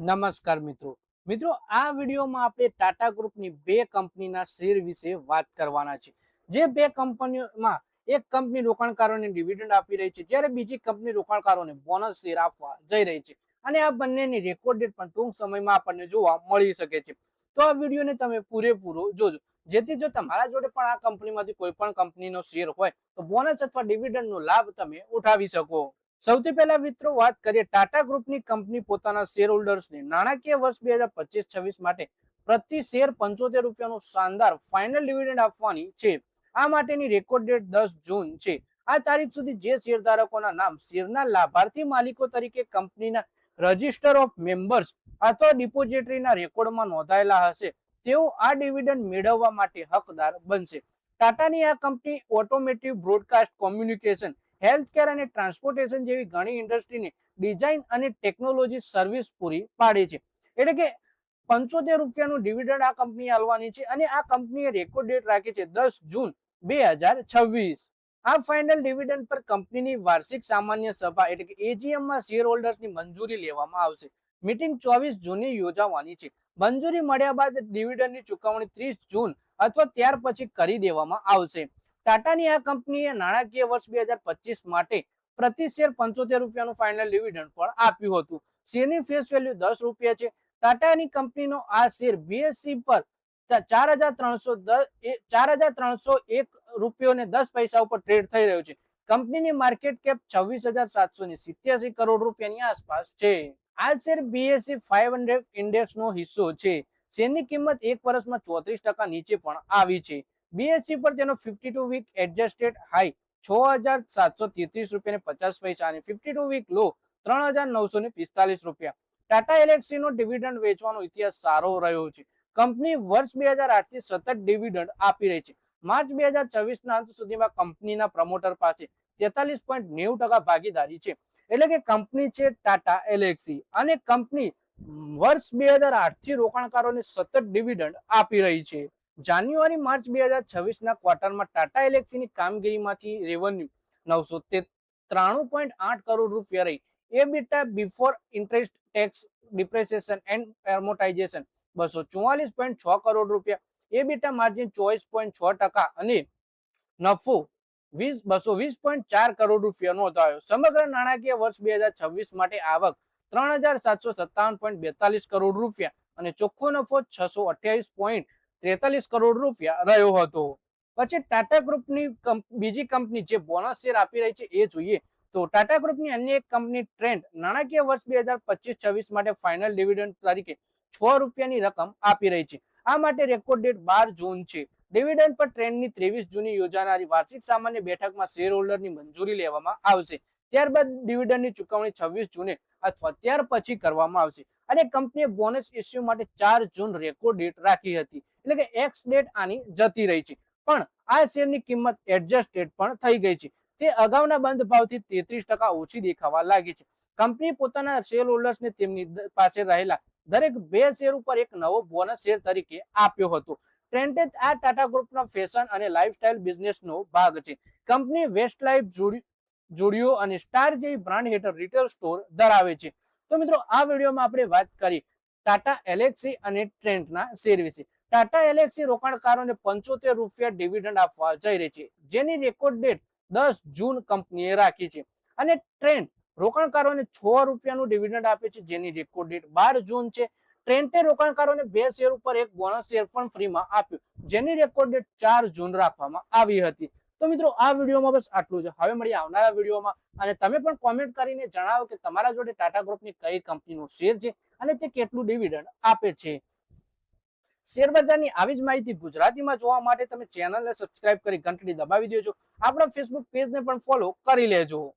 નમસ્કાર મિત્રો આ વિડીયોમાં આપણે ટાટા ગ્રુપની બે કંપનીના શેર વિશે વાત કરવાના છે। જે બે કંપનીઓમાં એક કંપની રોકાણકારોને ડિવિડન્ડ આપી રહી છે, જ્યારે બીજી કંપની રોકાણકારોને બોનસ શેર આપવા જઈ રહી છે અને આ બંનેની રેકોર્ડ ડેટ પણ ટૂંક સમયમાં આપણને જોવા મળી શકે છે। તો આ વિડીયોને તમે પૂરેપૂરો જોજો, જેથી જો તમારા જોડે પણ આ કંપનીમાંથી કોઈ પણ કંપનીનો શેર હોય તો બોનસ અથવા ડિવિડન્ડનો લાભ તમે ઉઠાવી શકો। સૌથી પહેલા મિત્રો વાત કરીએ ટાટા ગ્રુપની કંપની પોતાના શેર હોલ્ડર્સને નાણાકીય વર્ષ 2025-26 માટે પ્રતિ શેર 75 રૂપિયાનું શાનદાર ફાઇનલ ડિવિડન્ડ આપવાની છે। આ માટેની રેકોર્ડ ડેટ 10 જૂન છે। આ તારીખ સુધી જે શેરધારકોના નામ શેરના લાભાર્થી માલિકો તરીકે કંપનીના રજિસ્ટર ઓફ મેમ્બર્સ અથવા ડિપોઝિટરીના રેકોર્ડમાં નોંધાયેલા હશે તેઓ આ ડિવિડન્ડ મેળવવા માટે હકદાર બનશે। ટાટાની આ company automotive broadcast communication, healthcare અને ટ્રાન્સપોર્ટેશન જેવી ઘણી ઇન્ડસ્ટ્રીની ડિઝાઇન અને ટેકનોલોજી સર્વિસ પૂરી પાડે છે। એટલે કે 75 રૂપિયાનું ડિવિડન્ડ આ કંપની આલવાની છે અને આ કંપનીએ રેકોર્ડ ડેટ રાખી છે 10 જૂન 2026। આ ફાઇનલ ડિવિડન્ડ પર કંપનીની વાર્ષિક સામાન્ય સભા એટલે કે એજીએમ માં શેર હોલ્ડર્સની મંજૂરી લેવામાં આવશે। મીટિંગ 24 જૂને યોજાવાની છે। મંજૂરી મળ્યા બાદ ડિવિડન્ડની ચૂકવણી 30 જૂન અથવા ત્યાર પછી કરી દેવામાં આવશે। ટાટાની આ કંપનીએ નાણાકીય વર્ષ 2025 માટે પ્રતિ શેર 75 રૂપિયાનું ફાઇનલ ડિવિડન્ડ પણ આપ્યું હતું। શેરની ફેસ વેલ્યુ 10 રૂપિયા છે। ટાટાની કંપનીનો આ શેર બીએસસી પર 4,301 રૂપિયો ને 10 પૈસા ઉપર ટ્રેડ થઈ રહ્યો છે। કંપનીની માર્કેટ કેપ 26,787 કરોડ રૂપિયાની આસપાસ છે। આ શેર બીએસસી 500 ઇન્ડેક્સનો હિસ્સો છે। શેરની કિંમત એક વર્ષમાં 34% નીચે પણ આવી છે। બીએસસી પર તેનો 52 વીક એડજસ્ટેડ હાઈ 6,733 રૂપિયા ને 50 પૈસા અને 52 વીક લો 3,945 રૂપિયા। ટાટા એલેક્સી નો ડિવિડન્ડ વેચવાનો ઇતિહાસ સારો રહ્યો છે। કંપની વર્ષ 2008 થી સતત ડિવિડન્ડ આપી રહી છે। માર્ચ 2024 ના અંત સુધીમાં કંપનીના પ્રમોટર પાસે 43.90% ભાગીદારી છે। એટલે કે કંપની છે ટાટા એલેક્સી અને કંપની વર્ષ 2008 થી રોકાણકારોને સતત ડિવિડન્ડ આપી રહી છે। જાન્યુઆરી માર્ચ 2026 ના ક્વાર્ટરમાં ટાટા એલેક્સીની કામગીરીમાંથી રેવન્યુ 993.8 કરોડ રૂપિયા રહી। EBITDA before interest tax depreciation and amortisation 244.6 crore રૂપિયા। એબીટા માર્જિન 24.6% અને નફો 220.4 કરોડ રૂપિયા નોંધાયો। સમગ્ર નાણાકીય વર્ષ 2026 માટે આવક 3,757.42 કરોડ રૂપિયા અને ચોખ્ખો નફો 628.43 કરોડ રૂપિયા રહ્યો હતો। પછી ટાટા ગ્રુપની બીજી કંપની જે બોનસ શેર આપી રહી છે એ જોઈએ તો ટાટા ગ્રુપની અન્ય એક કંપની ટ્રેન્ટ નાણાકીય વર્ષ 2025-26 માટે ફાઇનલ ડિવિડન્ડ તરીકે 6 રૂપિયાની રકમ આપી રહી છે। આ માટે રેકોર્ડ ડેટ 12 જૂન છે। ડિવિડન્ડ પર ટ્રેન્ડની 23 જૂને યોજાનારી વાર્ષિક સામાન્ય બેઠકમાં શેર હોલ્ડરની મંજૂરી લેવામાં આવશે। ત્યારબાદ ડિવિડન્ડની ચૂકવણી 26 જૂને અથવા ત્યાર પછી કરવામાં આવશે અને કંપનીએ બોનસ ઇસ્યુ માટે 4 જૂન રેકોર્ડ ડેટ રાખી હતી। એટલે કે એક્સ ડેટ આની જતી રહી છે, પણ આ શેરની કિંમત એડજસ્ટેડ પણ થઈ ગઈ છે। તે અગાઉના બંધ ભાવથી 33% ઓછી દેખાવા લાગી છે। કંપની પોતાના શેર હોલ્ડર્સને તેમની પાસે રહેલા દરેક 2 શેર ઉપર એક નવો બોનસ શેર તરીકે આપ્યો હતો। ટ્રેન્ટે આ ટાટા ગ્રુપના ફેશન અને લાઇફસ્ટાઇલ બિઝનેસનો ભાગ છે। કંપની વેસ્ટ લાઇફ જુડિયો અને સ્ટાર જેવી બ્રાન્ડ હેઠળ રિટેલ સ્ટોર ધરાવે છે। તો મિત્રો આ વિડીયોમાં આપણે વાત કરી ટાટા એલેક્સી અને ટ્રેન્ટના શેર વિશે। ટાટા એલેક્સી રોકાણકારોને 75 રૂપિયા ડિવિડન્ડ આપવા જઈ રહી છે, જેની રેકોર્ડ ડેટ 10 જૂન કંપનીએ રાખી છે અને ટ્રેન્ટ રોકાણકારોને 6 રૂપિયાનું ડિવિડન્ડ આપે છે, જેની રેકોર્ડ ડેટ 12 જૂન છે। ટ્રેન્ટે રોકાણકારોને 2 શેર ઉપર એક બોનસ શેર પણ ફ્રીમાં આપ્યું, જેની રેકોર્ડ ડેટ 4 જૂન રાખવામાં આવી હતી। તો મિત્રો આ વિડીયોમાં બસ આટલું જ। હવે મળીએ આવનારા વિડીયોમાં અને તમે પણ કોમેન્ટ કરીને જણાવો કે તમારા જોડે ટાટા ગ્રુપની કઈ કંપનીનો શેર છે અને તે કેટલું ડિવિડન્ડ આપે છે। શેર બજારની આવી જ માહિતી ગુજરાતીમાં જોવા માટે તમે ચેનલને સબસ્ક્રાઇબ કરી ઘંટડી દબાવી દેજો। આપણા ફેસબુક પેજને પણ ફોલો કરી લેજો।